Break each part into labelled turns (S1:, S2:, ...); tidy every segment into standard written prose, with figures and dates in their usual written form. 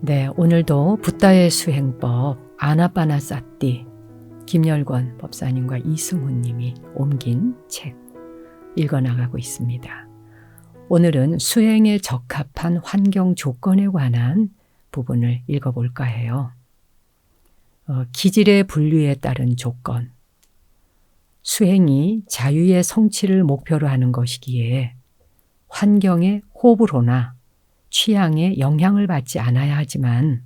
S1: 네, 오늘도 붓다의 수행법 아나빠나사티 김열권 법사님과 이승훈 님이 옮긴 책 읽어나가고 있습니다. 오늘은 수행에 적합한 환경 조건에 관한 부분을 읽어볼까 해요. 기질의 분류에 따른 조건. 수행이 자유의 성취를 목표로 하는 것이기에 환경의 호불호나 취향에 영향을 받지 않아야 하지만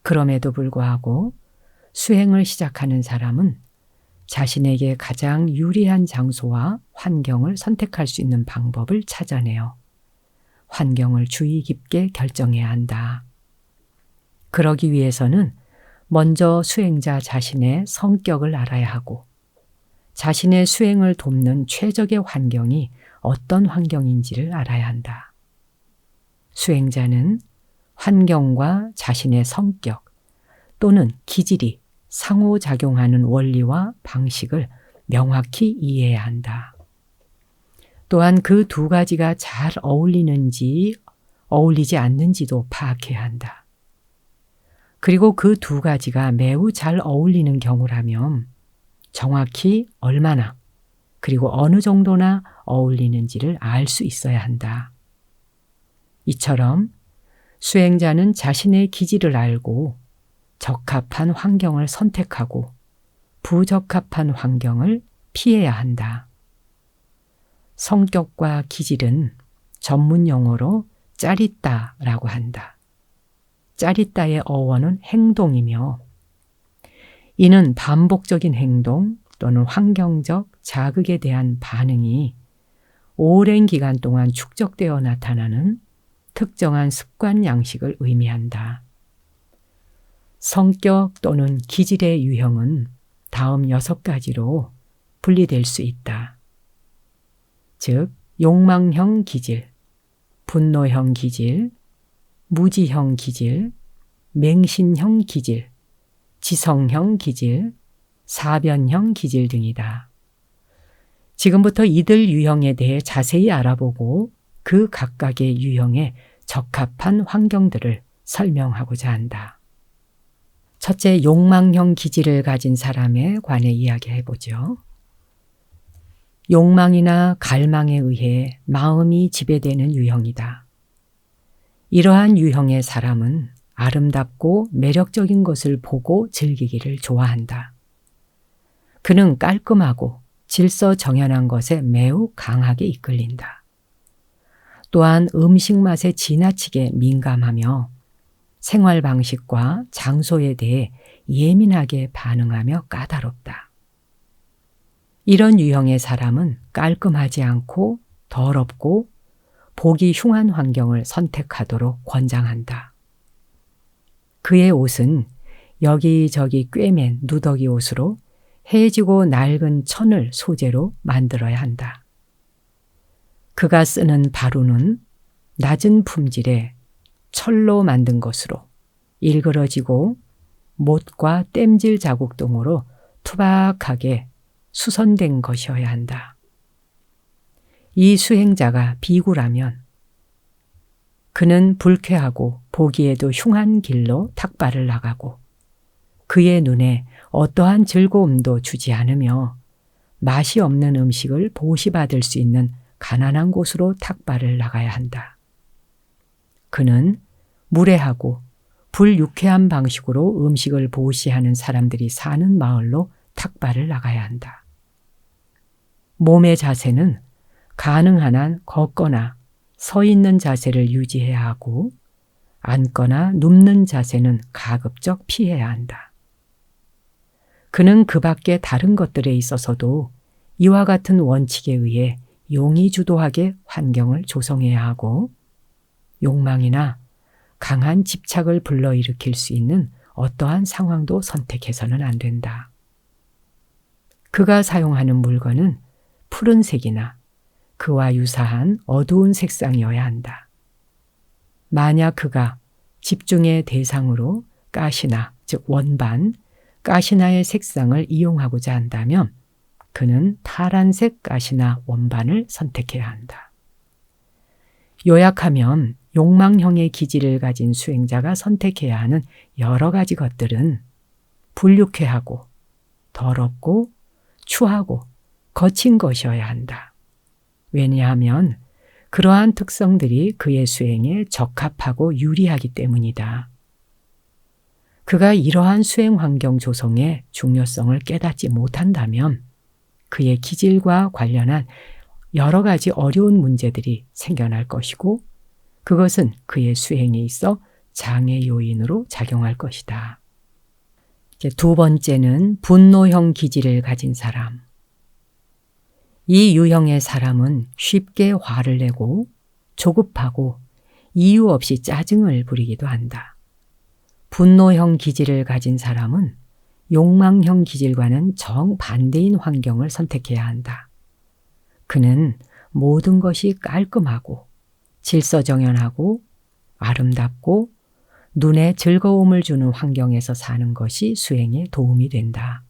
S1: 그럼에도 불구하고 수행을 시작하는 사람은 자신에게 가장 유리한 장소와 환경을 선택할 수 있는 방법을 찾아내어 환경을 주의 깊게 결정해야 한다. 그러기 위해서는 먼저 수행자 자신의 성격을 알아야 하고 자신의 수행을 돕는 최적의 환경이 어떤 환경인지를 알아야 한다. 수행자는 환경과 자신의 성격 또는 기질이 상호작용하는 원리와 방식을 명확히 이해해야 한다. 또한 그 두 가지가 잘 어울리는지 어울리지 않는지도 파악해야 한다. 그리고 그 두 가지가 매우 잘 어울리는 경우라면 정확히 얼마나 그리고 어느 정도나 어울리는지를 알 수 있어야 한다. 이처럼 수행자는 자신의 기질을 알고 적합한 환경을 선택하고 부적합한 환경을 피해야 한다. 성격과 기질은 전문 용어로 짜리따라고 한다. 짜리따의 어원은 행동이며 이는 반복적인 행동 또는 환경적 자극에 대한 반응이 오랜 기간 동안 축적되어 나타나는 특정한 습관 양식을 의미한다. 성격 또는 기질의 유형은 다음 6가지로 분리될 수 있다. 즉, 욕망형 기질, 분노형 기질, 무지형 기질, 맹신형 기질, 지성형 기질, 사변형 기질 등이다. 지금부터 이들 유형에 대해 자세히 알아보고 그 각각의 유형에 적합한 환경들을 설명하고자 한다. 첫째, 욕망형 기질을 가진 사람에 관해 이야기해보죠. 욕망이나 갈망에 의해 마음이 지배되는 유형이다. 이러한 유형의 사람은 아름답고 매력적인 것을 보고 즐기기를 좋아한다. 그는 깔끔하고 질서정연한 것에 매우 강하게 이끌린다. 또한 음식 맛에 지나치게 민감하며 생활 방식과 장소에 대해 예민하게 반응하며 까다롭다. 이런 유형의 사람은 깔끔하지 않고 더럽고 보기 흉한 환경을 선택하도록 권장한다. 그의 옷은 여기저기 꿰맨 누더기 옷으로 해지고 낡은 천을 소재로 만들어야 한다. 그가 쓰는 바루는 낮은 품질의 철로 만든 것으로 일그러지고 못과 땜질 자국 등으로 투박하게 수선된 것이어야 한다. 이 수행자가 비구라면 그는 불쾌하고 보기에도 흉한 길로 탁발을 나가고 그의 눈에 어떠한 즐거움도 주지 않으며 맛이 없는 음식을 보시받을 수 있는 가난한 곳으로 탁발을 나가야 한다. 그는 무례하고 불유쾌한 방식으로 음식을 보시하는 사람들이 사는 마을로 탁발을 나가야 한다. 몸의 자세는 가능한 한 걷거나 서 있는 자세를 유지해야 하고 앉거나 눕는 자세는 가급적 피해야 한다. 그는 그 밖에 다른 것들에 있어서도 이와 같은 원칙에 의해 용의주도하게 환경을 조성해야 하고 욕망이나 강한 집착을 불러일으킬 수 있는 어떠한 상황도 선택해서는 안 된다. 그가 사용하는 물건은 푸른색이나 그와 유사한 어두운 색상이어야 한다. 만약 그가 집중의 대상으로 가시나, 즉 원반, 가시나의 색상을 이용하고자 한다면 그는 파란색 가시나 원반을 선택해야 한다. 요약하면 욕망형의 기질을 가진 수행자가 선택해야 하는 여러 가지 것들은 불육해하고 더럽고 추하고 거친 것이어야 한다. 왜냐하면 그러한 특성들이 그의 수행에 적합하고 유리하기 때문이다. 그가 이러한 수행 환경 조성의 중요성을 깨닫지 못한다면 그의 기질과 관련한 여러 가지 어려운 문제들이 생겨날 것이고 그것은 그의 수행에 있어 장애 요인으로 작용할 것이다. 이제 두 번째는 분노형 기질을 가진 사람. 이 유형의 사람은 쉽게 화를 내고 조급하고 이유 없이 짜증을 부리기도 한다. 분노형 기질을 가진 사람은 욕망형 기질과는 정반대인 환경을 선택해야 한다. 그는 모든 것이 깔끔하고 질서정연하고 아름답고 눈에 즐거움을 주는 환경에서 사는 것이 수행에 도움이 된다.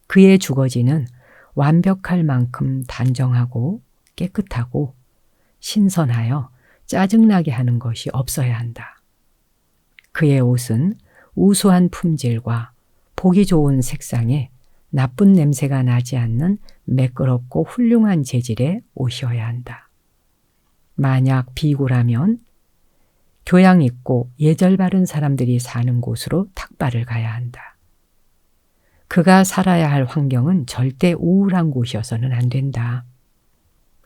S1: 그의 주거지는 완벽할 만큼 단정하고 깨끗하고 신선하여 짜증나게 하는 것이 없어야 한다. 그의 옷은 우수한 품질과 보기 좋은 색상에 나쁜 냄새가 나지 않는 매끄럽고 훌륭한 재질의 옷이어야 한다. 만약 비구라면 교양 있고 예절 바른 사람들이 사는 곳으로 탁발을 가야 한다. 그가 살아야 할 환경은 절대 우울한 곳이어서는 안 된다.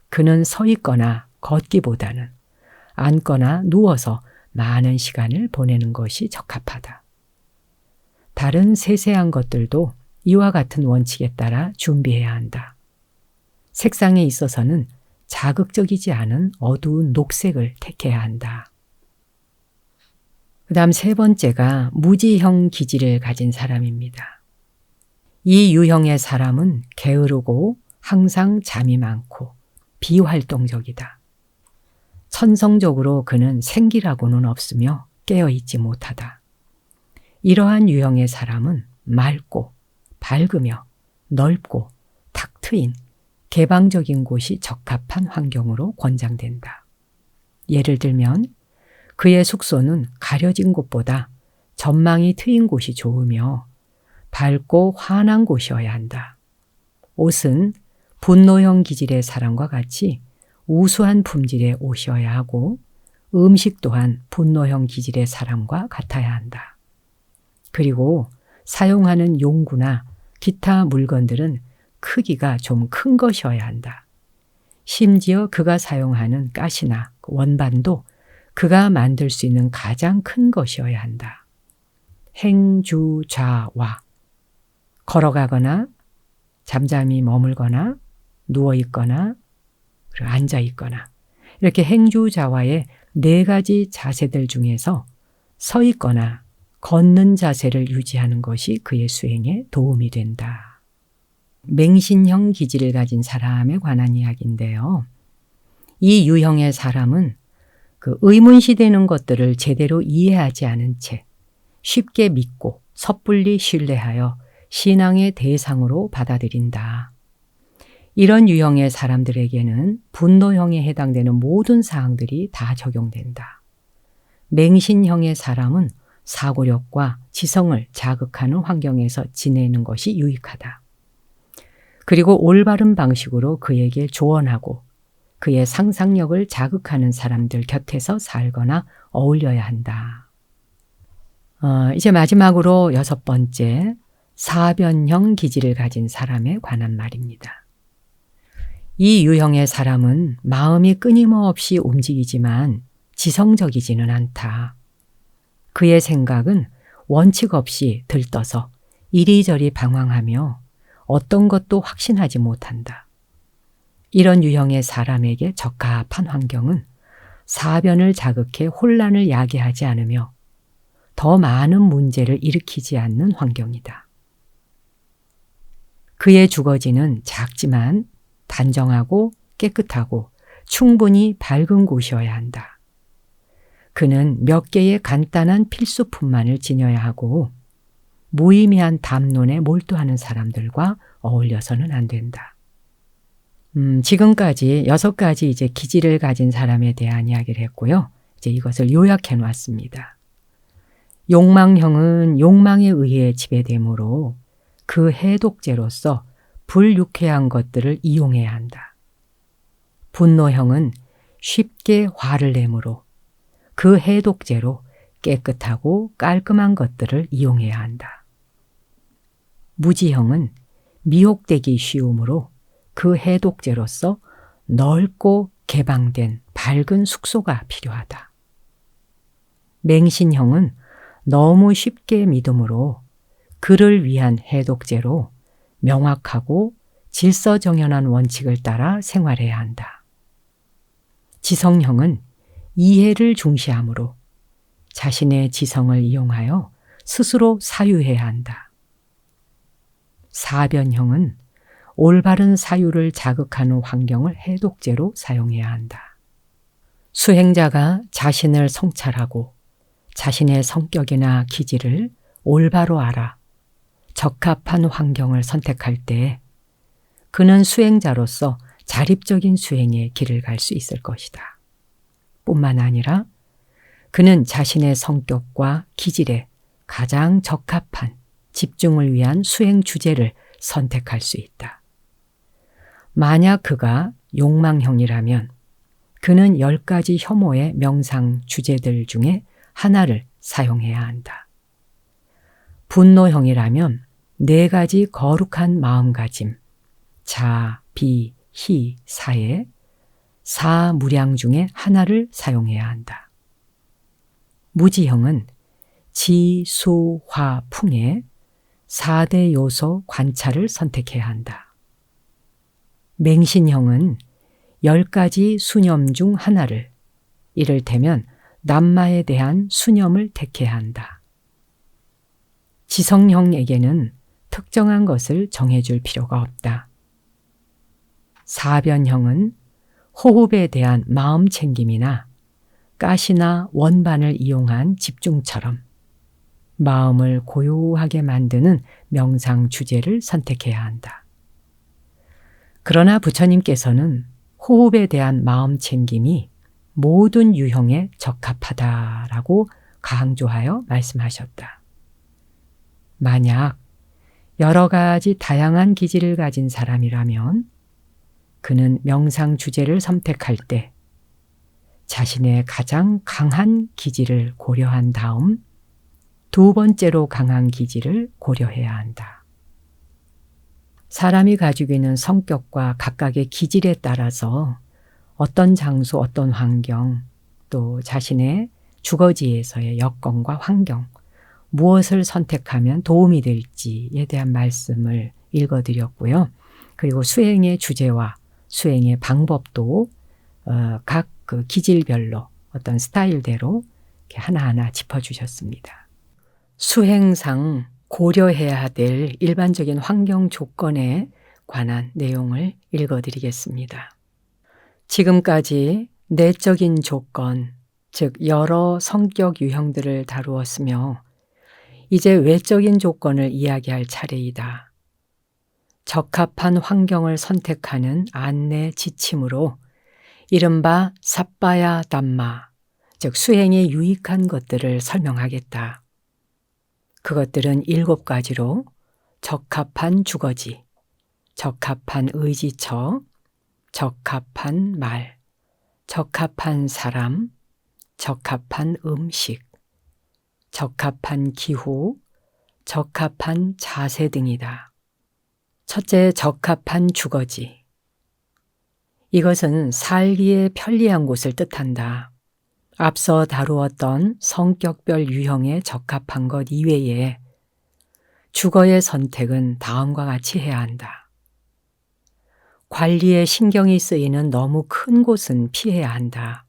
S1: 그는 서 있거나 걷기보다는 앉거나 누워서 많은 시간을 보내는 것이 적합하다. 다른 세세한 것들도 이와 같은 원칙에 따라 준비해야 한다. 색상에 있어서는 자극적이지 않은 어두운 녹색을 택해야 한다. 그 다음 세 번째가 무지형 기질을 가진 사람입니다. 이 유형의 사람은 게으르고 항상 잠이 많고 비활동적이다. 천성적으로 그는 생기라고는 없으며 깨어있지 못하다. 이러한 유형의 사람은 맑고 밝으며 넓고 탁 트인 개방적인 곳이 적합한 환경으로 권장된다. 예를 들면 그의 숙소는 가려진 곳보다 전망이 트인 곳이 좋으며 밝고 환한 곳이어야 한다. 옷은 분노형 기질의 사람과 같이 우수한 품질의 옷이어야 하고 음식 또한 분노형 기질의 사람과 같아야 한다. 그리고 사용하는 용구나 기타 물건들은 크기가 좀 큰 것이어야 한다. 심지어 그가 사용하는 가시나 원반도 그가 만들 수 있는 가장 큰 것이어야 한다. 행주좌와 걸어가거나 잠잠히 머물거나 누워있거나 그리고 앉아있거나 이렇게 행주좌와의 네 가지 자세들 중에서 서 있거나 걷는 자세를 유지하는 것이 그의 수행에 도움이 된다. 맹신형 기질을 가진 사람에 관한 이야기인데요. 이 유형의 사람은 그 의문시되는 것들을 제대로 이해하지 않은 채 쉽게 믿고 섣불리 신뢰하여 신앙의 대상으로 받아들인다. 이런 유형의 사람들에게는 분노형에 해당되는 모든 사항들이 다 적용된다. 맹신형의 사람은 사고력과 지성을 자극하는 환경에서 지내는 것이 유익하다. 그리고 올바른 방식으로 그에게 조언하고 그의 상상력을 자극하는 사람들 곁에서 살거나 어울려야 한다. 이제 마지막으로 여섯 번째, 사변형 기질을 가진 사람에 관한 말입니다. 이 유형의 사람은 마음이 끊임없이 움직이지만 지성적이지는 않다. 그의 생각은 원칙 없이 들떠서 이리저리 방황하며 어떤 것도 확신하지 못한다. 이런 유형의 사람에게 적합한 환경은 사변을 자극해 혼란을 야기하지 않으며 더 많은 문제를 일으키지 않는 환경이다. 그의 주거지는 작지만 단정하고 깨끗하고 충분히 밝은 곳이어야 한다. 그는 몇 개의 간단한 필수품만을 지녀야 하고 무의미한 담론에 몰두하는 사람들과 어울려서는 안 된다. 지금까지 6가지 이제 기질을 가진 사람에 대한 이야기를 했고요. 이제 이것을 요약해 놨습니다. 욕망형은 욕망에 의해 지배되므로 그 해독제로서 불유쾌한 것들을 이용해야 한다. 분노형은 쉽게 화를 내므로 그 해독제로 깨끗하고 깔끔한 것들을 이용해야 한다. 무지형은 미혹되기 쉬우므로 그 해독제로서 넓고 개방된 밝은 숙소가 필요하다. 맹신형은 너무 쉽게 믿음으로 그를 위한 해독제로 명확하고 질서정연한 원칙을 따라 생활해야 한다. 지성형은 이해를 중시하므로 자신의 지성을 이용하여 스스로 사유해야 한다. 사변형은 올바른 사유를 자극하는 환경을 해독제로 사용해야 한다. 수행자가 자신을 성찰하고 자신의 성격이나 기질을 올바로 알아 적합한 환경을 선택할 때 그는 수행자로서 자립적인 수행의 길을 갈 수 있을 것이다. 뿐만 아니라 그는 자신의 성격과 기질에 가장 적합한 집중을 위한 수행 주제를 선택할 수 있다. 만약 그가 욕망형이라면 그는 10가지 혐오의 명상 주제들 중에 하나를 사용해야 한다. 분노형이라면 4가지 거룩한 마음가짐, 자, 비, 희, 사의 사무량 중에 하나를 사용해야 한다. 무지형은 지, 수, 화, 풍의 4대 요소 관찰을 선택해야 한다. 맹신형은 10가지 수념 중 하나를, 이를테면 남마에 대한 수념을 택해야 한다. 지성형에게는 특정한 것을 정해줄 필요가 없다. 사변형은 호흡에 대한 마음 챙김이나 가시나 원반을 이용한 집중처럼 마음을 고요하게 만드는 명상 주제를 선택해야 한다. 그러나 부처님께서는 호흡에 대한 마음 챙김이 모든 유형에 적합하다라고 강조하여 말씀하셨다. 만약 여러 가지 다양한 기질을 가진 사람이라면 그는 명상 주제를 선택할 때 자신의 가장 강한 기질을 고려한 다음 2번째로 강한 기질을 고려해야 한다. 사람이 가지고 있는 성격과 각각의 기질에 따라서 어떤 장소, 어떤 환경, 또 자신의 주거지에서의 여건과 환경, 무엇을 선택하면 도움이 될지에 대한 말씀을 읽어드렸고요. 그리고 수행의 주제와 수행의 방법도 각 그 기질별로 어떤 스타일대로 이렇게 하나하나 짚어주셨습니다. 수행상 고려해야 될 일반적인 환경 조건에 관한 내용을 읽어드리겠습니다. 지금까지 내적인 조건, 즉 여러 성격 유형들을 다루었으며 이제 외적인 조건을 이야기할 차례이다. 적합한 환경을 선택하는 안내 지침으로 이른바 삿바야 담마, 즉 수행에 유익한 것들을 설명하겠다. 그것들은 7가지로 적합한 주거지, 적합한 의지처, 적합한 말, 적합한 사람, 적합한 음식, 적합한 기후, 적합한 자세 등이다. 첫째, 적합한 주거지. 이것은 살기에 편리한 곳을 뜻한다. 앞서 다루었던 성격별 유형에 적합한 것 이외에 주거의 선택은 다음과 같이 해야 한다. 관리에 신경이 쓰이는 너무 큰 곳은 피해야 한다.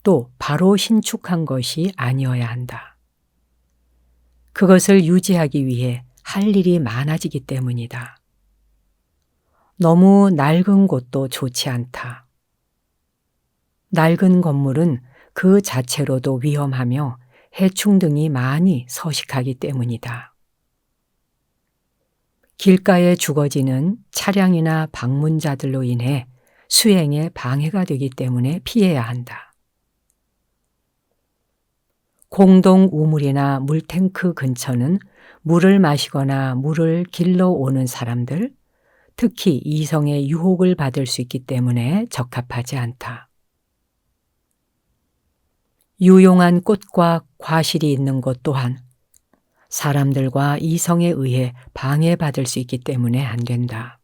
S1: 또 바로 신축한 것이 아니어야 한다. 그것을 유지하기 위해 할 일이 많아지기 때문이다. 너무 낡은 곳도 좋지 않다. 낡은 건물은 그 자체로도 위험하며 해충 등이 많이 서식하기 때문이다. 길가의 주거지는 차량이나 방문자들로 인해 수행에 방해가 되기 때문에 피해야 한다. 공동 우물이나 물탱크 근처는 물을 마시거나 물을 길러 오는 사람들, 특히 이성의 유혹을 받을 수 있기 때문에 적합하지 않다. 유용한 꽃과 과실이 있는 곳 또한 사람들과 이성에 의해 방해받을 수 있기 때문에 안 된다.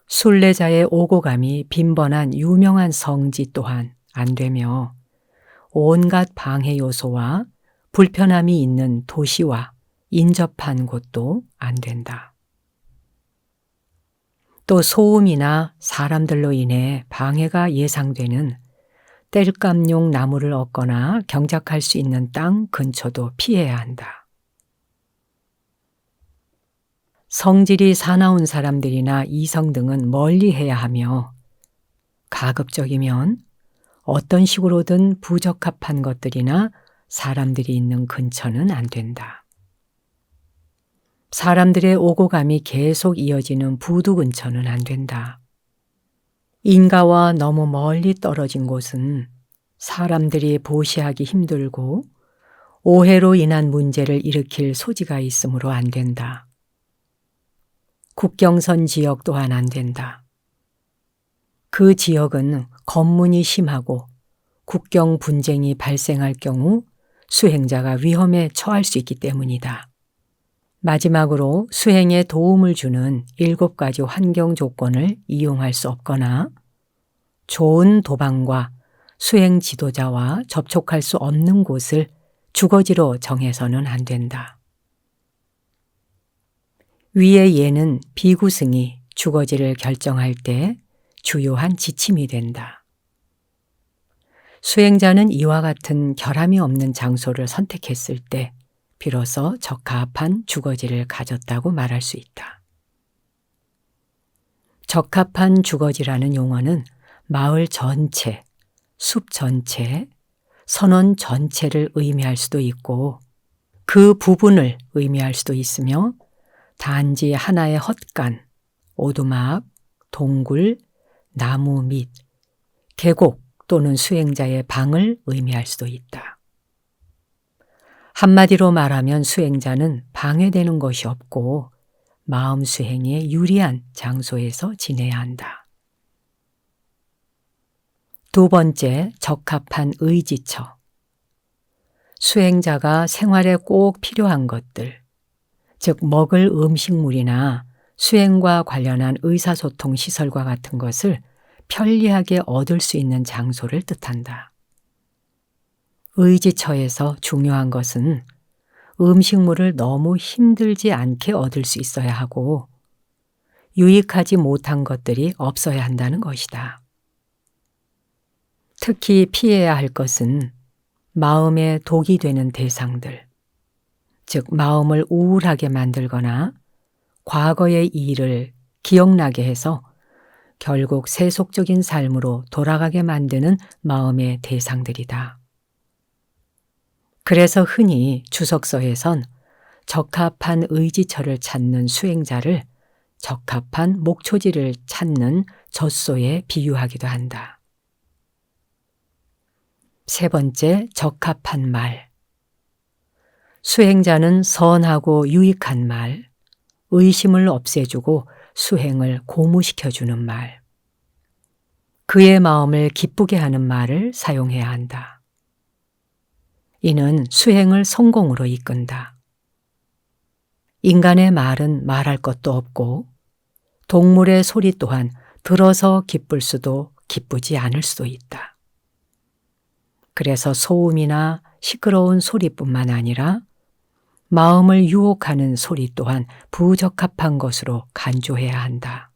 S1: 순례자의 오고 감이 빈번한 유명한 성지 또한 안 되며 온갖 방해 요소와 불편함이 있는 도시와 인접한 곳도 안 된다. 또 소음이나 사람들로 인해 방해가 예상되는 땔감용 나무를 얻거나 경작할 수 있는 땅 근처도 피해야 한다. 성질이 사나운 사람들이나 이성 등은 멀리해야 하며 가급적이면 어떤 식으로든 부적합한 것들이나 사람들이 있는 근처는 안 된다. 사람들의 오고 감이 계속 이어지는 부두 근처는 안 된다. 인가와 너무 멀리 떨어진 곳은 사람들이 보시하기 힘들고 오해로 인한 문제를 일으킬 소지가 있으므로 안 된다. 국경선 지역 또한 안 된다. 그 지역은 검문이 심하고 국경 분쟁이 발생할 경우 수행자가 위험에 처할 수 있기 때문이다. 마지막으로 수행에 도움을 주는 7가지 환경 조건을 이용할 수 없거나 좋은 도방과 수행 지도자와 접촉할 수 없는 곳을 주거지로 정해서는 안 된다. 위의 예는 비구승이 주거지를 결정할 때 주요한 지침이 된다. 수행자는 이와 같은 결함이 없는 장소를 선택했을 때 비로소 적합한 주거지를 가졌다고 말할 수 있다. 적합한 주거지라는 용어는 마을 전체, 숲 전체, 선원 전체를 의미할 수도 있고 그 부분을 의미할 수도 있으며 단지 하나의 헛간, 오두막, 동굴, 나무 밑, 계곡 또는 수행자의 방을 의미할 수도 있다. 한마디로 말하면 수행자는 방해되는 것이 없고 마음 수행에 유리한 장소에서 지내야 한다. 2번째, 적합한 의지처. 수행자가 생활에 꼭 필요한 것들, 즉 먹을 음식물이나 수행과 관련한 의사소통 시설과 같은 것을 편리하게 얻을 수 있는 장소를 뜻한다. 의지처에서 중요한 것은 음식물을 너무 힘들지 않게 얻을 수 있어야 하고 유익하지 못한 것들이 없어야 한다는 것이다. 특히 피해야 할 것은 마음에 독이 되는 대상들, 즉 마음을 우울하게 만들거나 과거의 일을 기억나게 해서 결국 세속적인 삶으로 돌아가게 만드는 마음의 대상들이다. 그래서 흔히 주석서에선 적합한 의지처를 찾는 수행자를 적합한 목초지를 찾는 젖소에 비유하기도 한다. 3번째, 적합한 말. 수행자는 선하고 유익한 말, 의심을 없애주고 수행을 고무시켜주는 말, 그의 마음을 기쁘게 하는 말을 사용해야 한다. 이는 수행을 성공으로 이끈다. 인간의 말은 말할 것도 없고 동물의 소리 또한 들어서 기쁠 수도 기쁘지 않을 수도 있다. 그래서 소음이나 시끄러운 소리뿐만 아니라 마음을 유혹하는 소리 또한 부적합한 것으로 간주해야 한다.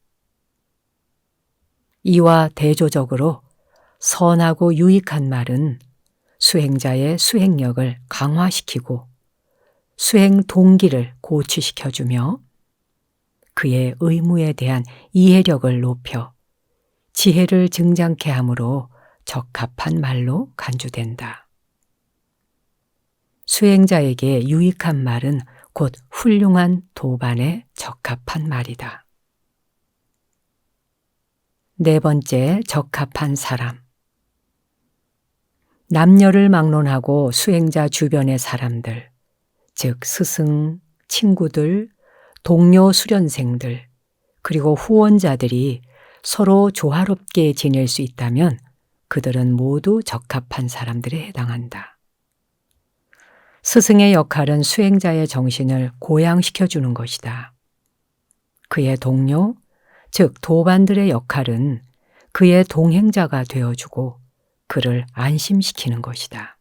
S1: 이와 대조적으로 선하고 유익한 말은 수행자의 수행력을 강화시키고 수행 동기를 고취시켜주며 그의 의무에 대한 이해력을 높여 지혜를 증장케 하므로 적합한 말로 간주된다. 수행자에게 유익한 말은 곧 훌륭한 도반에 적합한 말이다. 4번째, 적합한 사람. 남녀를 막론하고 수행자 주변의 사람들, 즉 스승, 친구들, 동료 수련생들, 그리고 후원자들이 서로 조화롭게 지낼 수 있다면 그들은 모두 적합한 사람들에 해당한다. 스승의 역할은 수행자의 정신을 고양시켜주는 것이다. 그의 동료, 즉 도반들의 역할은 그의 동행자가 되어주고 그를 안심시키는 것이다.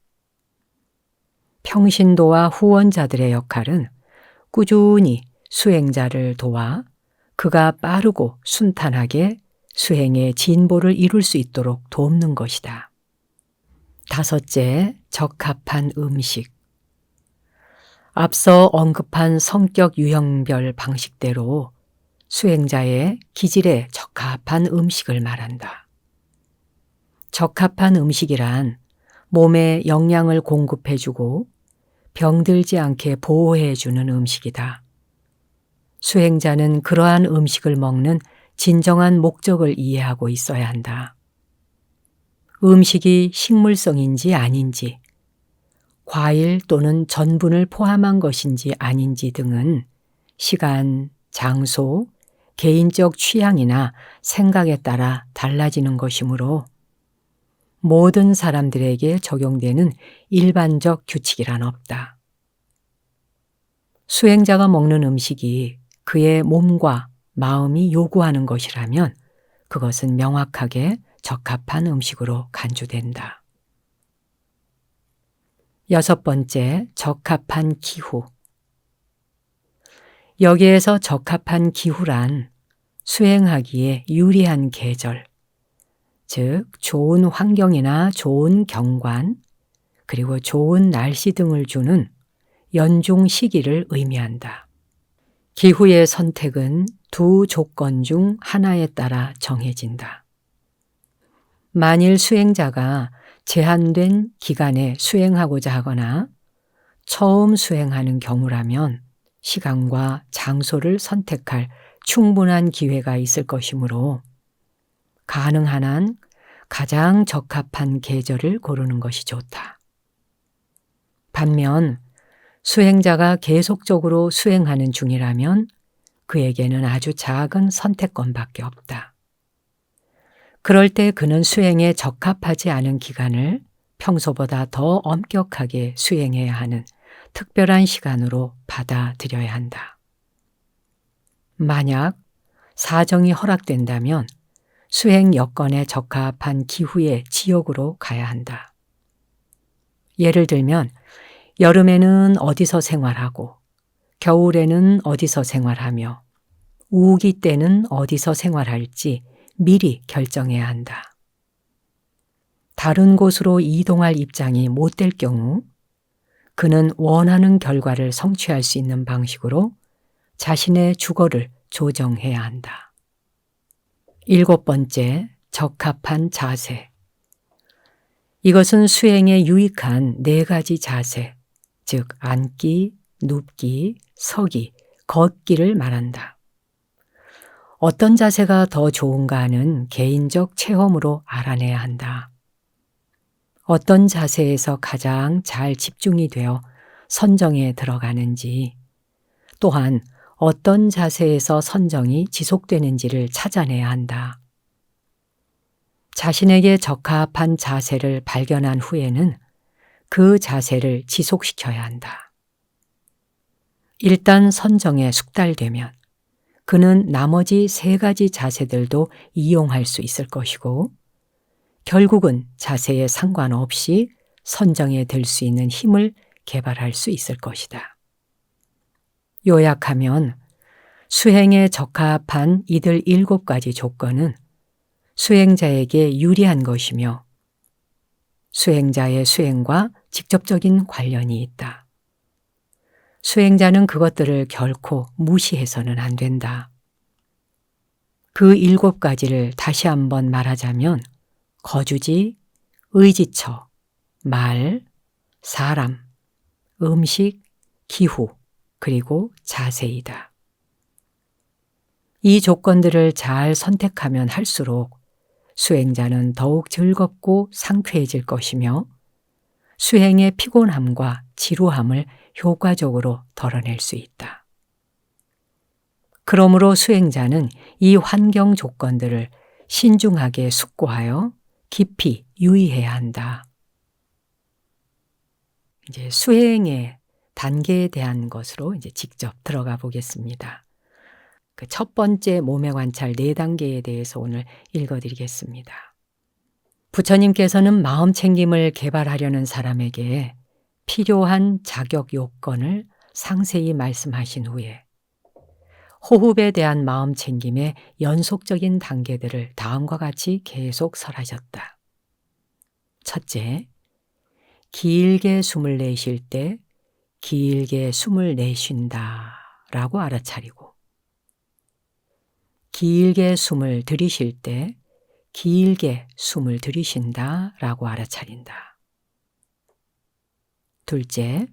S1: 평신도와 후원자들의 역할은 꾸준히 수행자를 도와 그가 빠르고 순탄하게 수행의 진보를 이룰 수 있도록 돕는 것이다. 다섯째, 적합한 음식. 앞서 언급한 성격 유형별 방식대로 수행자의 기질에 적합한 음식을 말한다. 적합한 음식이란 몸에 영양을 공급해주고 병들지 않게 보호해주는 음식이다. 수행자는 그러한 음식을 먹는 진정한 목적을 이해하고 있어야 한다. 음식이 식물성인지 아닌지, 과일 또는 전분을 포함한 것인지 아닌지 등은 시간, 장소, 개인적 취향이나 생각에 따라 달라지는 것이므로 모든 사람들에게 적용되는 일반적 규칙이란 없다. 수행자가 먹는 음식이 그의 몸과 마음이 요구하는 것이라면 그것은 명확하게 적합한 음식으로 간주된다. 여섯 번째, 적합한 기후. 여기에서 적합한 기후란 수행하기에 유리한 계절, 즉 좋은 환경이나 좋은 경관, 그리고 좋은 날씨 등을 주는 연중 시기를 의미한다. 기후의 선택은 두 조건 중 하나에 따라 정해진다. 만일 수행자가 제한된 기간에 수행하고자 하거나 처음 수행하는 경우라면 시간과 장소를 선택할 충분한 기회가 있을 것이므로 가능한 한 가장 적합한 계절을 고르는 것이 좋다. 반면 수행자가 계속적으로 수행하는 중이라면 그에게는 아주 작은 선택권밖에 없다. 그럴 때 그는 수행에 적합하지 않은 기간을 평소보다 더 엄격하게 수행해야 하는 특별한 시간으로 받아들여야 한다. 만약 사정이 허락된다면 수행 여건에 적합한 기후의 지역으로 가야 한다. 예를 들면 여름에는 어디서 생활하고 겨울에는 어디서 생활하며 우기 때는 어디서 생활할지 미리 결정해야 한다. 다른 곳으로 이동할 입장이 못 될 경우 그는 원하는 결과를 성취할 수 있는 방식으로 자신의 주거를 조정해야 한다. 일곱 번째, 적합한 자세. 이것은 수행에 유익한 네 가지 자세, 즉 앉기, 눕기, 서기, 걷기를 말한다. 어떤 자세가 더 좋은가는 개인적 체험으로 알아내야 한다. 어떤 자세에서 가장 잘 집중이 되어 선정에 들어가는지, 또한 어떤 자세에서 선정이 지속되는지를 찾아내야 한다. 자신에게 적합한 자세를 발견한 후에는 그 자세를 지속시켜야 한다. 일단 선정에 숙달되면 그는 나머지 세 가지 자세들도 이용할 수 있을 것이고 결국은 자세에 상관없이 선정에 들 수 있는 힘을 개발할 수 있을 것이다. 요약하면 수행에 적합한 이들 7가지 조건은 수행자에게 유리한 것이며 수행자의 수행과 직접적인 관련이 있다. 수행자는 그것들을 결코 무시해서는 안 된다. 그 7가지를 다시 한번 말하자면 거주지, 의지처, 말, 사람, 음식, 기후, 그리고 자세이다. 이 조건들을 잘 선택하면 할수록 수행자는 더욱 즐겁고 상쾌해질 것이며 수행의 피곤함과 지루함을 효과적으로 덜어낼 수 있다. 그러므로 수행자는 이 환경 조건들을 신중하게 숙고하여 깊이 유의해야 한다. 이제 수행의 단계에 대한 것으로 이제 직접 들어가 보겠습니다. 그 첫 번째 몸의 관찰 4단계에 대해서 오늘 읽어드리겠습니다. 부처님께서는 마음 챙김을 개발하려는 사람에게 필요한 자격 요건을 상세히 말씀하신 후에 호흡에 대한 마음 챙김의 연속적인 단계들을 다음과 같이 계속 설하셨다. 첫째, 길게 숨을 내쉴 때 길게 숨을 내쉰다 라고 알아차리고, 길게 숨을 들이쉴 때 길게 숨을 들이쉰다 라고 알아차린다. 둘째,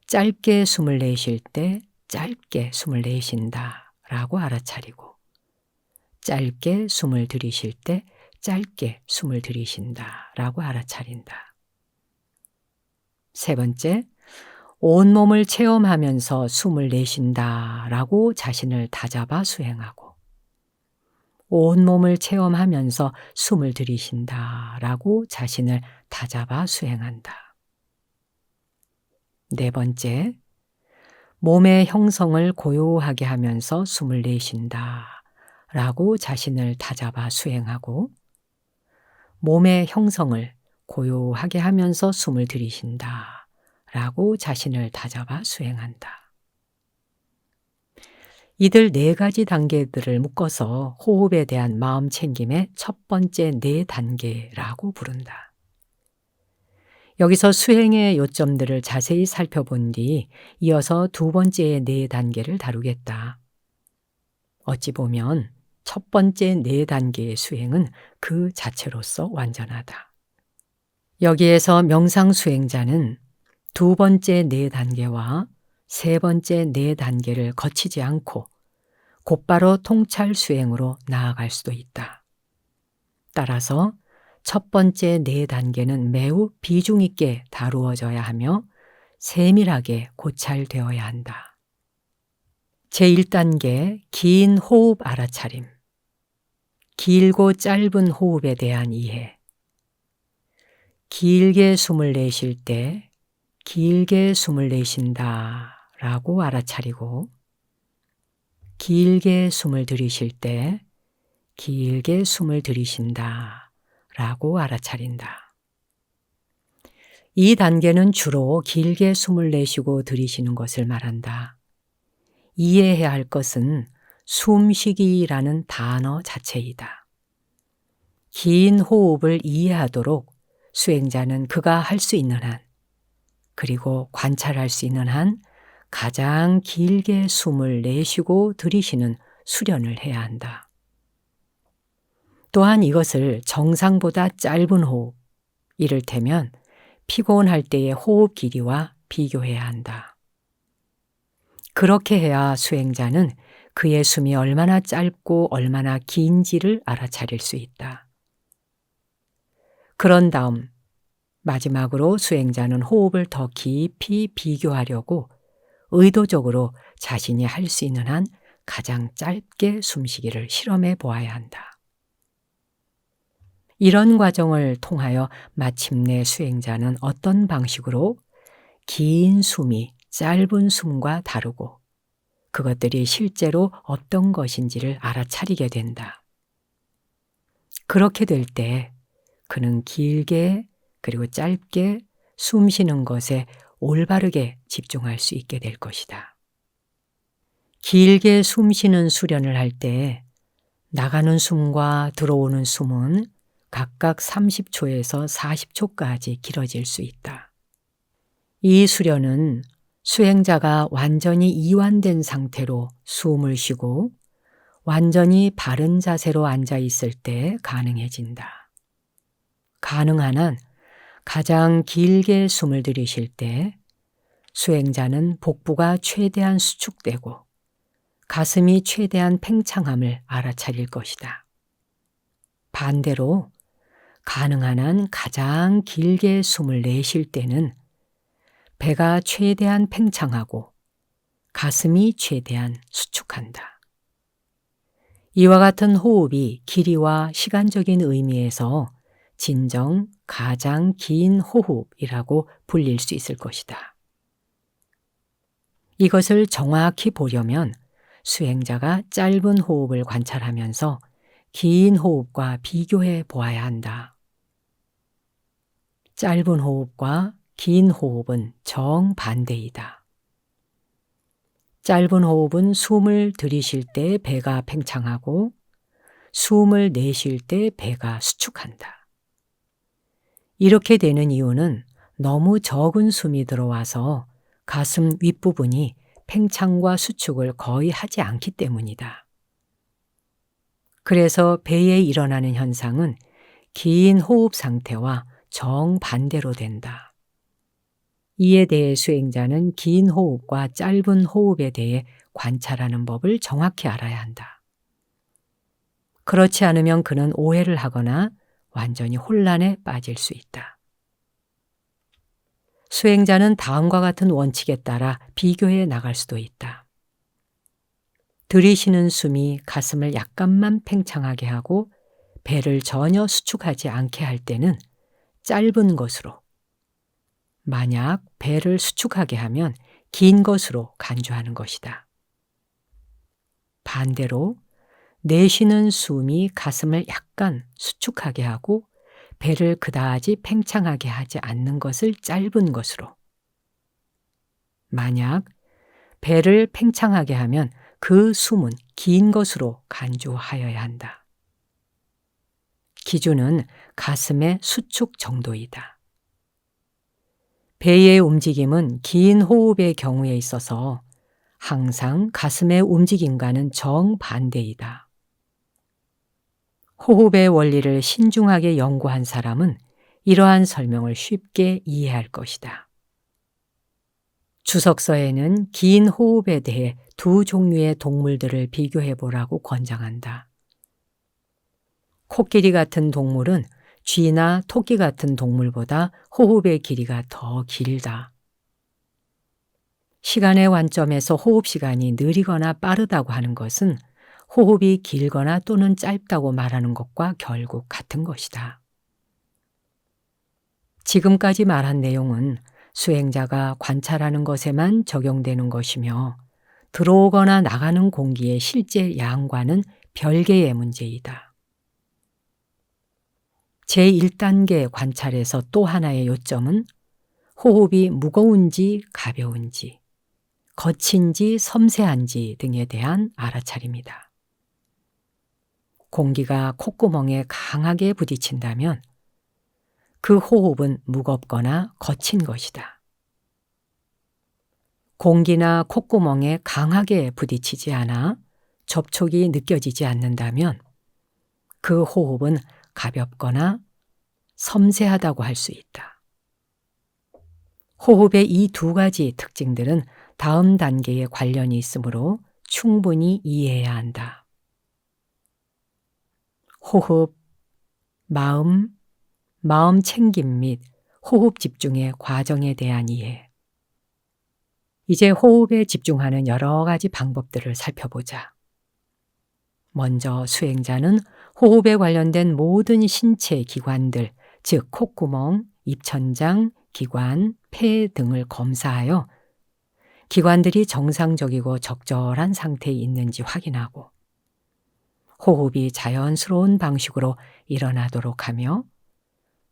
S1: 짧게 숨을 내쉴 때 짧게 숨을 내쉰다 라고 알아차리고, 짧게 숨을 들이쉴 때 짧게 숨을 들이쉰다 라고 알아차린다. 세 번째, 온몸을 체험하면서 숨을 내쉰다 라고 자신을 다잡아 수행하고, 온몸을 체험하면서 숨을 들이쉰다 라고 자신을 다잡아 수행한다. 네 번째, 몸의 형성을 고요하게 하면서 숨을 내쉰다 라고 자신을 다잡아 수행하고, 몸의 형성을 고요하게 하면서 숨을 들이쉰다 라고 자신을 다잡아 수행한다. 이들 4가지 단계들을 묶어서 호흡에 대한 마음 챙김의 첫 번째 4단계라고 부른다. 여기서 수행의 요점들을 자세히 살펴본 뒤 이어서 두 번째의 4단계를 다루겠다. 어찌 보면 첫 번째 4단계의 수행은 그 자체로서 완전하다. 여기에서 명상 수행자는 두 번째 4단계와 세 번째 4단계를 거치지 않고 곧바로 통찰 수행으로 나아갈 수도 있다. 따라서 첫 번째 4단계는 매우 비중 있게 다루어져야 하며 세밀하게 고찰되어야 한다. 제1단계 긴 호흡 알아차림, 길고 짧은 호흡에 대한 이해, 길게 숨을 내쉴 때 길게 숨을 내쉰다 라고 알아차리고, 길게 숨을 들이쉴 때 길게 숨을 들이쉰다 라고 알아차린다. 이 단계는 주로 길게 숨을 내쉬고 들이쉬는 것을 말한다. 이해해야 할 것은 숨쉬기라는 단어 자체이다. 긴 호흡을 이해하도록 수행자는 그가 할 수 있는 한, 그리고 관찰할 수 있는 한 가장 길게 숨을 내쉬고 들이쉬는 수련을 해야 한다. 또한 이것을 정상보다 짧은 호흡, 이를테면 피곤할 때의 호흡 길이와 비교해야 한다. 그렇게 해야 수행자는 그의 숨이 얼마나 짧고 얼마나 긴지를 알아차릴 수 있다. 그런 다음 마지막으로 수행자는 호흡을 더 깊이 비교하려고 의도적으로 자신이 할 수 있는 한 가장 짧게 숨쉬기를 실험해 보아야 한다. 이런 과정을 통하여 마침내 수행자는 어떤 방식으로 긴 숨이 짧은 숨과 다르고 그것들이 실제로 어떤 것인지를 알아차리게 된다. 그렇게 될 때 그는 길게 그리고 짧게 숨 쉬는 것에 올바르게 집중할 수 있게 될 것이다. 길게 숨 쉬는 수련을 할 때 나가는 숨과 들어오는 숨은 각각 30초에서 40초까지 길어질 수 있다. 이 수련은 수행자가 완전히 이완된 상태로 숨을 쉬고 완전히 바른 자세로 앉아 있을 때 가능해진다. 가능한 한 가장 길게 숨을 들이쉴 때 수행자는 복부가 최대한 수축되고 가슴이 최대한 팽창함을 알아차릴 것이다. 반대로 가능한 한 가장 길게 숨을 내쉴 때는 배가 최대한 팽창하고 가슴이 최대한 수축한다. 이와 같은 호흡이 길이와 시간적인 의미에서 진정 가장 긴 호흡이라고 불릴 수 있을 것이다. 이것을 정확히 보려면 수행자가 짧은 호흡을 관찰하면서 긴 호흡과 비교해 보아야 한다. 짧은 호흡과 긴 호흡은 정반대이다. 짧은 호흡은 숨을 들이쉴 때 배가 팽창하고 숨을 내쉴 때 배가 수축한다. 이렇게 되는 이유는 너무 적은 숨이 들어와서 가슴 윗부분이 팽창과 수축을 거의 하지 않기 때문이다. 그래서 배에 일어나는 현상은 긴 호흡 상태와 정반대로 된다. 이에 대해 수행자는 긴 호흡과 짧은 호흡에 대해 관찰하는 법을 정확히 알아야 한다. 그렇지 않으면 그는 오해를 하거나 완전히 혼란에 빠질 수 있다. 수행자는 다음과 같은 원칙에 따라 비교해 나갈 수도 있다. 들이쉬는 숨이 가슴을 약간만 팽창하게 하고 배를 전혀 수축하지 않게 할 때는 짧은 것으로, 만약 배를 수축하게 하면 긴 것으로 간주하는 것이다. 반대로 내쉬는 숨이 가슴을 약간 수축하게 하고 배를 그다지 팽창하게 하지 않는 것을 짧은 것으로, 만약 배를 팽창하게 하면 그 숨은 긴 것으로 간주하여야 한다. 기준은 가슴의 수축 정도이다. 배의 움직임은 긴 호흡의 경우에 있어서 항상 가슴의 움직임과는 정반대이다. 호흡의 원리를 신중하게 연구한 사람은 이러한 설명을 쉽게 이해할 것이다. 주석서에는 긴 호흡에 대해 두 종류의 동물들을 비교해 보라고 권장한다. 코끼리 같은 동물은 쥐나 토끼 같은 동물보다 호흡의 길이가 더 길다. 시간의 관점에서 호흡 시간이 느리거나 빠르다고 하는 것은 호흡이 길거나 또는 짧다고 말하는 것과 결국 같은 것이다. 지금까지 말한 내용은 수행자가 관찰하는 것에만 적용되는 것이며 들어오거나 나가는 공기의 실제 양과는 별개의 문제이다. 제1단계 관찰에서 또 하나의 요점은 호흡이 무거운지 가벼운지, 거친지 섬세한지 등에 대한 알아차림이다. 공기가 콧구멍에 강하게 부딪힌다면 그 호흡은 무겁거나 거친 것이다. 공기나 콧구멍에 강하게 부딪히지 않아 접촉이 느껴지지 않는다면 그 호흡은 가볍거나 섬세하다고 할 수 있다. 호흡의 이 두 가지 특징들은 다음 단계에 관련이 있으므로 충분히 이해해야 한다. 호흡, 마음 챙김 및 호흡 집중의 과정에 대한 이해. 이제 호흡에 집중하는 여러 가지 방법들을 살펴보자. 먼저 수행자는 호흡에 관련된 모든 신체 기관들, 즉 콧구멍, 입천장, 기관, 폐 등을 검사하여 기관들이 정상적이고 적절한 상태에 있는지 확인하고 호흡이 자연스러운 방식으로 일어나도록 하며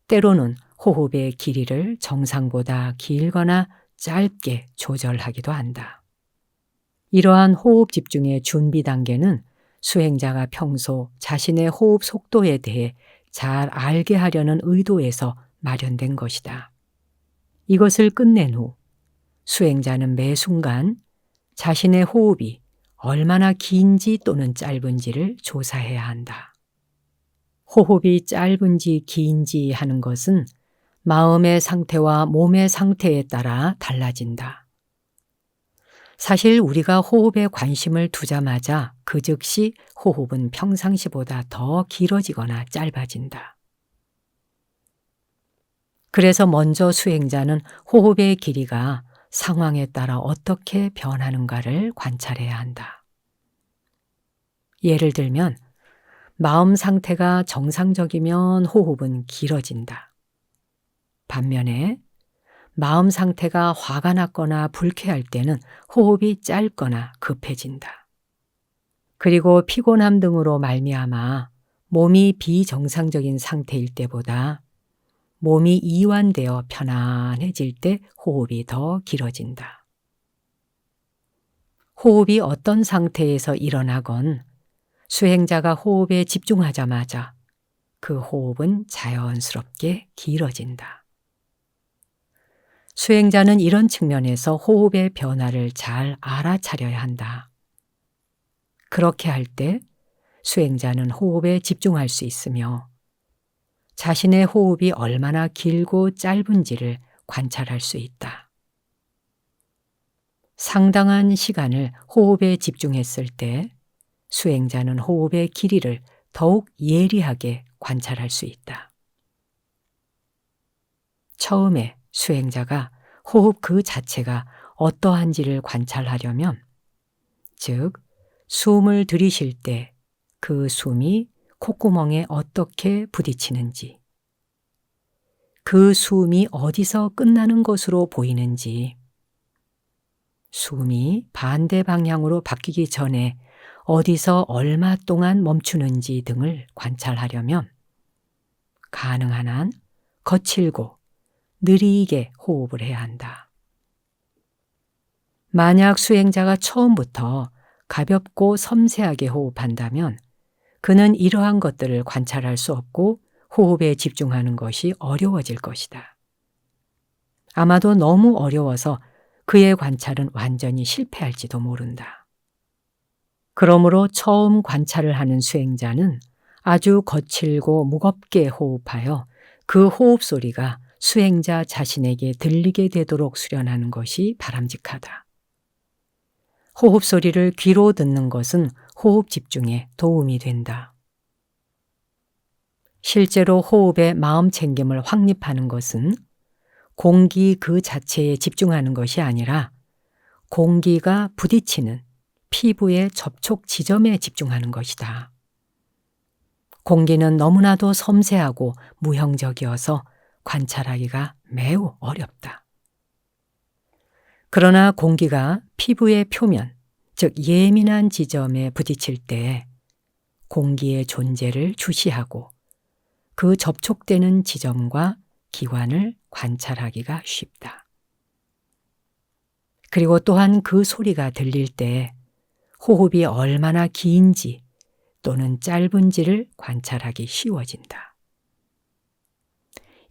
S1: 때로는 호흡의 길이를 정상보다 길거나 짧게 조절하기도 한다. 이러한 호흡 집중의 준비 단계는 수행자가 평소 자신의 호흡 속도에 대해 잘 알게 하려는 의도에서 마련된 것이다. 이것을 끝낸 후 수행자는 매 순간 자신의 호흡이 얼마나 긴지 또는 짧은지를 조사해야 한다. 호흡이 짧은지 긴지 하는 것은 마음의 상태와 몸의 상태에 따라 달라진다. 사실 우리가 호흡에 관심을 두자마자 그 즉시 호흡은 평상시보다 더 길어지거나 짧아진다. 그래서 먼저 수행자는 호흡의 길이가 상황에 따라 어떻게 변하는가를 관찰해야 한다. 예를 들면 마음 상태가 정상적이면 호흡은 길어진다. 반면에 마음 상태가 화가 났거나 불쾌할 때는 호흡이 짧거나 급해진다. 그리고 피곤함 등으로 말미암아 몸이 비정상적인 상태일 때보다 몸이 이완되어 편안해질 때 호흡이 더 길어진다. 호흡이 어떤 상태에서 일어나건 수행자가 호흡에 집중하자마자 그 호흡은 자연스럽게 길어진다. 수행자는 이런 측면에서 호흡의 변화를 잘 알아차려야 한다. 그렇게 할 때 수행자는 호흡에 집중할 수 있으며 자신의 호흡이 얼마나 길고 짧은지를 관찰할 수 있다. 상당한 시간을 호흡에 집중했을 때 수행자는 호흡의 길이를 더욱 예리하게 관찰할 수 있다. 처음에 수행자가 호흡 그 자체가 어떠한지를 관찰하려면, 즉, 숨을 들이쉴 때 그 숨이 콧구멍에 어떻게 부딪히는지, 그 숨이 어디서 끝나는 것으로 보이는지, 숨이 반대 방향으로 바뀌기 전에 어디서 얼마 동안 멈추는지 등을 관찰하려면 가능한 한 거칠고 느리게 호흡을 해야 한다. 만약 수행자가 처음부터 가볍고 섬세하게 호흡한다면 그는 이러한 것들을 관찰할 수 없고 호흡에 집중하는 것이 어려워질 것이다. 아마도 너무 어려워서 그의 관찰은 완전히 실패할지도 모른다. 그러므로 처음 관찰을 하는 수행자는 아주 거칠고 무겁게 호흡하여 그 호흡 소리가 수행자 자신에게 들리게 되도록 수련하는 것이 바람직하다. 호흡 소리를 귀로 듣는 것은 호흡 집중에 도움이 된다. 실제로 호흡에 마음 챙김을 확립하는 것은 공기 그 자체에 집중하는 것이 아니라 공기가 부딪히는 피부의 접촉 지점에 집중하는 것이다. 공기는 너무나도 섬세하고 무형적이어서 관찰하기가 매우 어렵다. 그러나 공기가 피부의 표면, 즉 예민한 지점에 부딪힐 때 공기의 존재를 주시하고 그 접촉되는 지점과 기관을 관찰하기가 쉽다. 그리고 또한 그 소리가 들릴 때 호흡이 얼마나 긴지 또는 짧은지를 관찰하기 쉬워진다.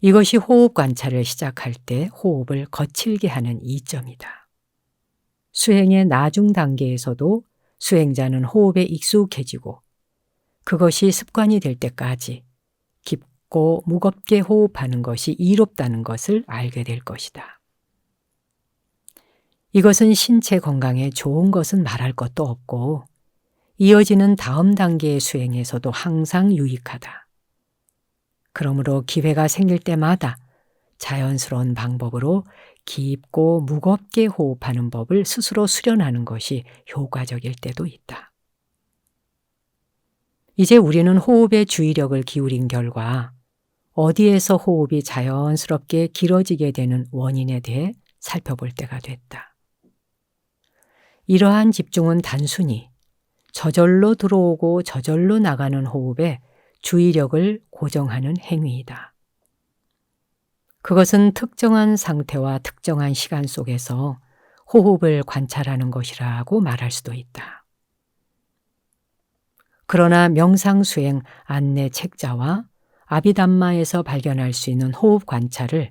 S1: 이것이 호흡 관찰을 시작할 때 호흡을 거칠게 하는 이점이다. 수행의 나중 단계에서도 수행자는 호흡에 익숙해지고 그것이 습관이 될 때까지 깊고 무겁게 호흡하는 것이 이롭다는 것을 알게 될 것이다. 이것은 신체 건강에 좋은 것은 말할 것도 없고 이어지는 다음 단계의 수행에서도 항상 유익하다. 그러므로 기회가 생길 때마다 자연스러운 방법으로 깊고 무겁게 호흡하는 법을 스스로 수련하는 것이 효과적일 때도 있다. 이제 우리는 호흡에 주의력을 기울인 결과 어디에서 호흡이 자연스럽게 길어지게 되는 원인에 대해 살펴볼 때가 됐다. 이러한 집중은 단순히 저절로 들어오고 저절로 나가는 호흡에 주의력을 고정하는 행위이다. 그것은 특정한 상태와 특정한 시간 속에서 호흡을 관찰하는 것이라고 말할 수도 있다. 그러나 명상수행 안내 책자와 아비담마에서 발견할 수 있는 호흡 관찰을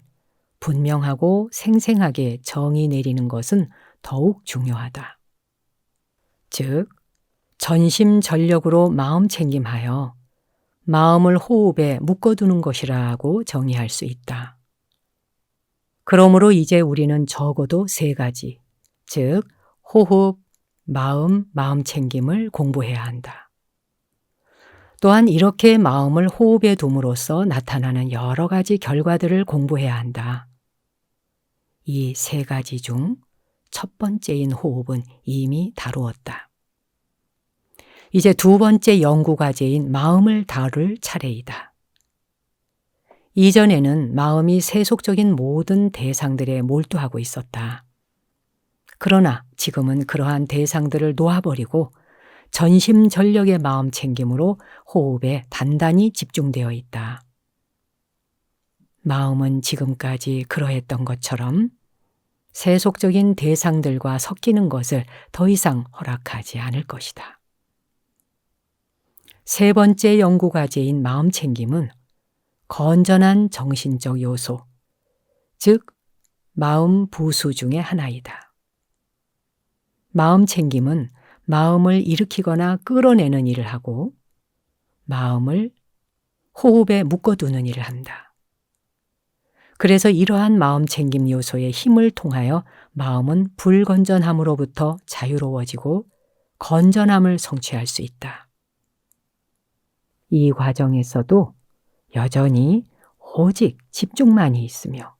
S1: 분명하고 생생하게 정의 내리는 것은 더욱 중요하다. 즉, 전심전력으로 마음 챙김하여 마음을 호흡에 묶어두는 것이라고 정의할 수 있다. 그러므로 이제 우리는 적어도 3가지, 즉 호흡, 마음 챙김을 공부해야 한다. 또한 이렇게 마음을 호흡에 둠으로써 나타나는 여러 가지 결과들을 공부해야 한다. 이 세 가지 중 첫 번째인 호흡은 이미 다루었다. 이제 두 번째 연구 과제인 마음을 다룰 차례이다. 이전에는 마음이 세속적인 모든 대상들에 몰두하고 있었다. 그러나 지금은 그러한 대상들을 놓아버리고 전심전력의 마음 챙김으로 호흡에 단단히 집중되어 있다. 마음은 지금까지 그러했던 것처럼 세속적인 대상들과 섞이는 것을 더 이상 허락하지 않을 것이다. 세 번째 연구 과제인 마음 챙김은 건전한 정신적 요소, 즉 마음 부수 중의 하나이다. 마음 챙김은 마음을 일으키거나 끌어내는 일을 하고 마음을 호흡에 묶어두는 일을 한다. 그래서 이러한 마음 챙김 요소의 힘을 통하여 마음은 불건전함으로부터 자유로워지고 건전함을 성취할 수 있다. 이 과정에서도 여전히 오직 집중만이 있으며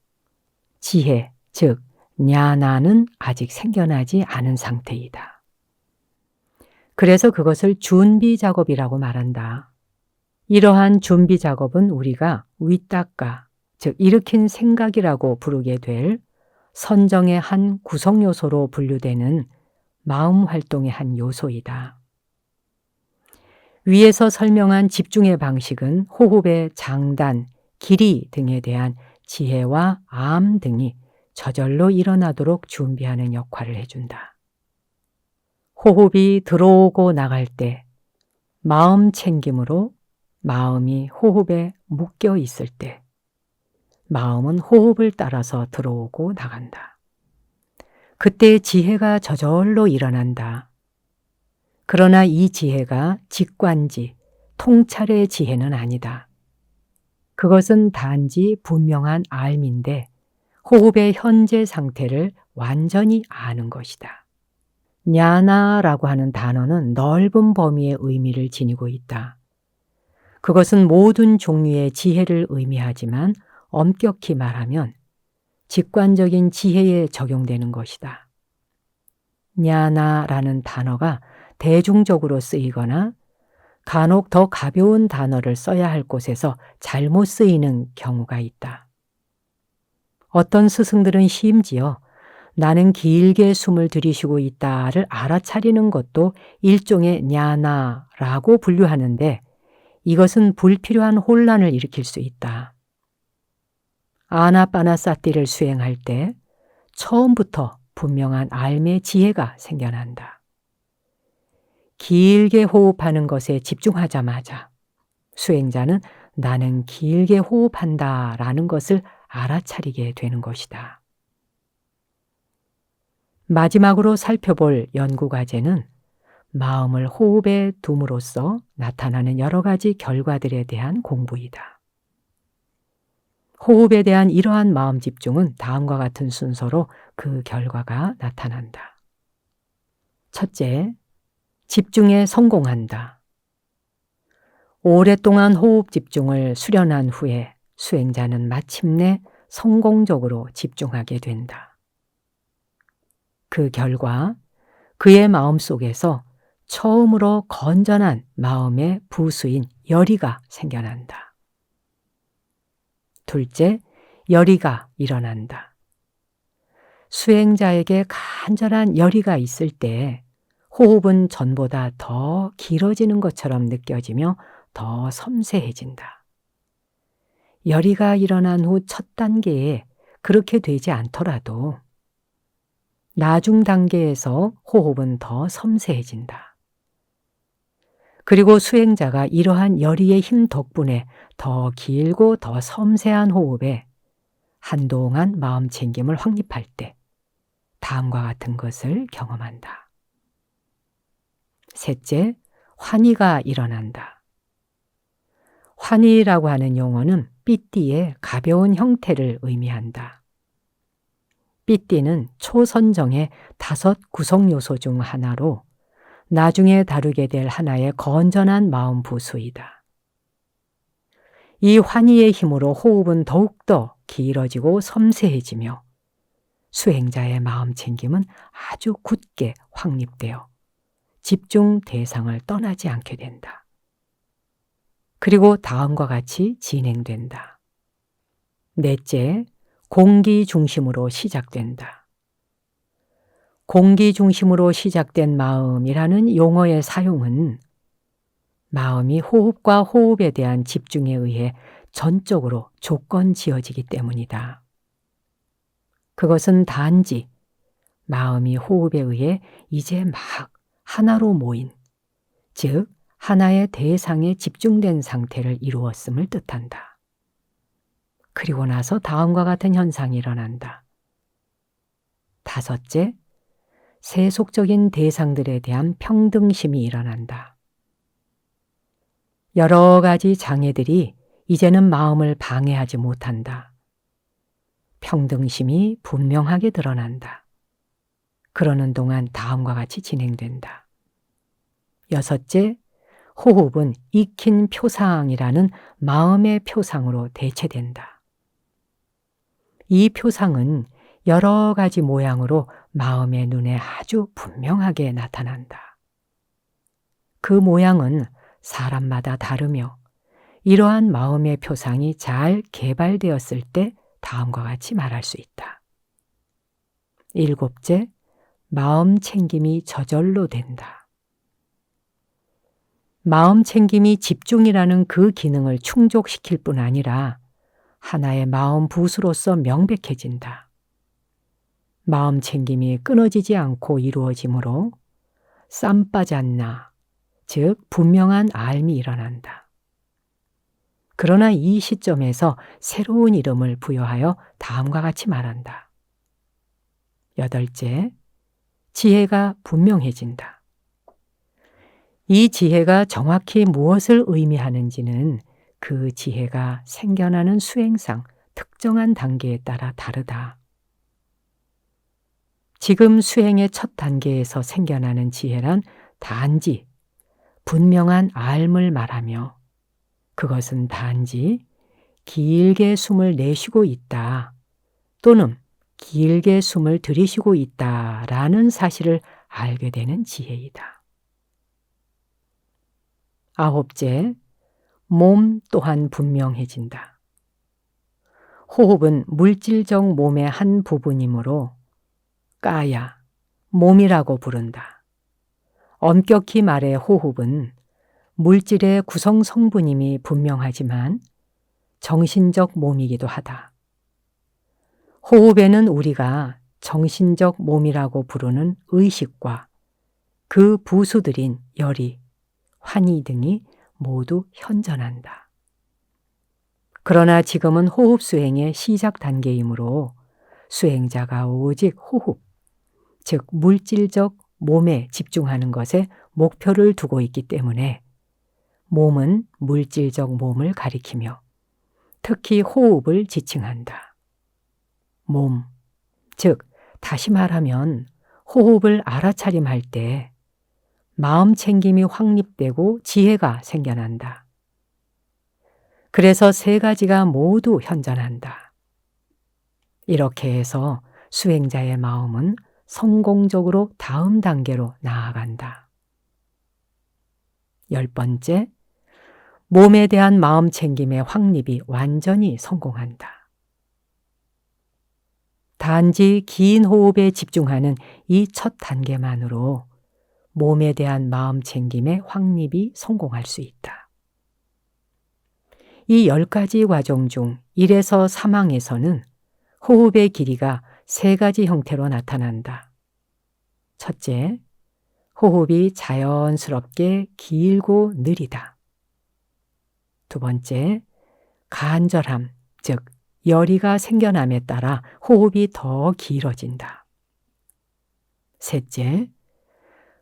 S1: 지혜, 즉 ඥා나는 아직 생겨나지 않은 상태이다. 그래서 그것을 준비 작업이라고 말한다. 이러한 준비 작업은 우리가 위닦가, 즉 일으킨 생각이라고 부르게 될 선정의 한 구성 요소로 분류되는 마음 활동의 한 요소이다. 위에서 설명한 집중의 방식은 호흡의 장단, 길이 등에 대한 지혜와 암 등이 저절로 일어나도록 준비하는 역할을 해준다. 호흡이 들어오고 나갈 때 마음 챙김으로 마음이 호흡에 묶여 있을 때 마음은 호흡을 따라서 들어오고 나간다. 그때 지혜가 저절로 일어난다. 그러나 이 지혜가 직관지, 통찰의 지혜는 아니다. 그것은 단지 분명한 알미인데 호흡의 현재 상태를 완전히 아는 것이다. ඥා나라고 하는 단어는 넓은 범위의 의미를 지니고 있다. 그것은 모든 종류의 지혜를 의미하지만 엄격히 말하면 직관적인 지혜에 적용되는 것이다. ඥ아나라는 단어가 대중적으로 쓰이거나 간혹 더 가벼운 단어를 써야 할 곳에서 잘못 쓰이는 경우가 있다. 어떤 스승들은 심지어 나는 길게 숨을 들이쉬고 있다를 알아차리는 것도 일종의 ඥ아나라고 분류하는데 이것은 불필요한 혼란을 일으킬 수 있다. 아나빠나사티를 수행할 때 처음부터 분명한 알매 지혜가 생겨난다. 길게 호흡하는 것에 집중하자마자 수행자는 나는 길게 호흡한다 라는 것을 알아차리게 되는 것이다. 마지막으로 살펴볼 연구 과제는 마음을 호흡에 둠으로써 나타나는 여러 가지 결과들에 대한 공부이다. 호흡에 대한 이러한 마음 집중은 다음과 같은 순서로 그 결과가 나타난다. 첫째, 집중에 성공한다. 오랫동안 호흡 집중을 수련한 후에 수행자는 마침내 성공적으로 집중하게 된다. 그 결과 그의 마음 속에서 처음으로 건전한 마음의 부수인 열의가 생겨난다. 둘째, 열의가 일어난다. 수행자에게 간절한 열의가 있을 때 호흡은 전보다 더 길어지는 것처럼 느껴지며 더 섬세해진다. 열의가 일어난 후 첫 단계에 그렇게 되지 않더라도 나중 단계에서 호흡은 더 섬세해진다. 그리고 수행자가 이러한 열의의 힘 덕분에 더 길고 더 섬세한 호흡에 한동안 마음 챙김을 확립할 때 다음과 같은 것을 경험한다. 셋째, 환희가 일어난다. 환희라고 하는 용어는 삐띠의 가벼운 형태를 의미한다. 삐띠는 초선정의 5 구성 요소 중 하나로 나중에 다루게 될 하나의 건전한 마음 부수이다. 이 환희의 힘으로 호흡은 더욱더 길어지고 섬세해지며 수행자의 마음 챙김은 아주 굳게 확립되어 집중 대상을 떠나지 않게 된다. 그리고 다음과 같이 진행된다. 넷째, 공기 중심으로 시작된다. 공기 중심으로 시작된 마음이라는 용어의 사용은 마음이 호흡과 호흡에 대한 집중에 의해 전적으로 조건 지어지기 때문이다. 그것은 단지 마음이 호흡에 의해 이제 막 하나로 모인, 즉 하나의 대상에 집중된 상태를 이루었음을 뜻한다. 그리고 나서 다음과 같은 현상이 일어난다. 다섯째, 세속적인 대상들에 대한 평등심이 일어난다. 여러 가지 장애들이 이제는 마음을 방해하지 못한다. 평등심이 분명하게 드러난다. 그러는 동안 다음과 같이 진행된다. 여섯째, 호흡은 익힌 표상이라는 마음의 표상으로 대체된다. 이 표상은 여러 가지 모양으로 마음의 눈에 아주 분명하게 나타난다. 그 모양은 사람마다 다르며 이러한 마음의 표상이 잘 개발되었을 때 다음과 같이 말할 수 있다. 일곱째, 마음 챙김이 저절로 된다. 마음 챙김이 집중이라는 그 기능을 충족시킬 뿐 아니라 하나의 마음 붓으로서 명백해진다. 마음 챙김이 끊어지지 않고 이루어지므로 쌈빠잔나, 즉 분명한 알미 일어난다. 그러나 이 시점에서 새로운 이름을 부여하여 다음과 같이 말한다. 여덟째, 지혜가 분명해진다. 이 지혜가 정확히 무엇을 의미하는지는 그 지혜가 생겨나는 수행상 특정한 단계에 따라 다르다. 지금 수행의 첫 단계에서 생겨나는 지혜란 단지 분명한 알을 말하며 그것은 단지 길게 숨을 내쉬고 있다 또는 길게 숨을 들이쉬고 있다라는 사실을 알게 되는 지혜이다. 아홉째, 몸 또한 분명해진다. 호흡은 물질적 몸의 한 부분이므로 까야, 몸이라고 부른다. 엄격히 말해 호흡은 물질의 구성 성분임이 분명하지만 정신적 몸이기도 하다. 호흡에는 우리가 정신적 몸이라고 부르는 의식과 그 부수들인 열이, 환희 등이 모두 현존한다. 그러나 지금은 호흡 수행의 시작 단계이므로 수행자가 오직 호흡, 즉 물질적 몸에 집중하는 것에 목표를 두고 있기 때문에 몸은 물질적 몸을 가리키며 특히 호흡을 지칭한다. 몸, 즉 다시 말하면 호흡을 알아차림할 때 마음 챙김이 확립되고 지혜가 생겨난다. 그래서 세 가지가 모두 현존한다. 이렇게 해서 수행자의 마음은 성공적으로 다음 단계로 나아간다. 10번째, 몸에 대한 마음 챙김의 확립이 완전히 성공한다. 단지 긴 호흡에 집중하는 이 첫 단계만으로 몸에 대한 마음 챙김의 확립이 성공할 수 있다. 이 10가지 과정 중 1에서 3항에서는 호흡의 길이가 3가지 형태로 나타난다. 첫째, 호흡이 자연스럽게 길고 느리다. 두 번째, 간절함, 즉 열이가 생겨남에 따라 호흡이 더 길어진다. 셋째,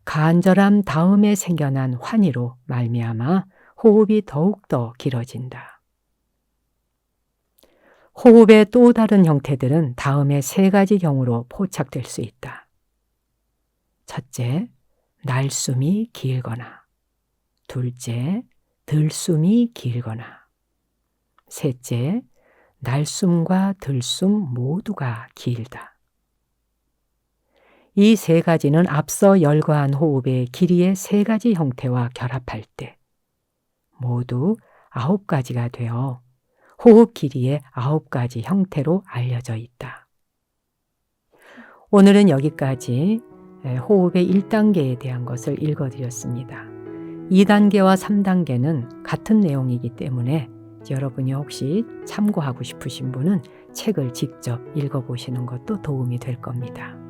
S1: 간절함 다음에 생겨난 환희로 말미암아 호흡이 더욱더 길어진다. 호흡의 또 다른 형태들은 다음의 3가지 경우로 포착될 수 있다. 첫째, 날숨이 길거나, 둘째, 들숨이 길거나, 셋째, 날숨과 들숨 모두가 길다. 이 세 가지는 앞서 열과한 호흡의 길이의 세 가지 형태와 결합할 때 모두 9가지가 되어 호흡 길이의 9가지 형태로 알려져 있다. 오늘은 여기까지 호흡의 1단계에 대한 것을 읽어드렸습니다. 2단계와 3단계는 같은 내용이기 때문에 여러분이 혹시 참고하고 싶으신 분은 책을 직접 읽어보시는 것도 도움이 될 겁니다.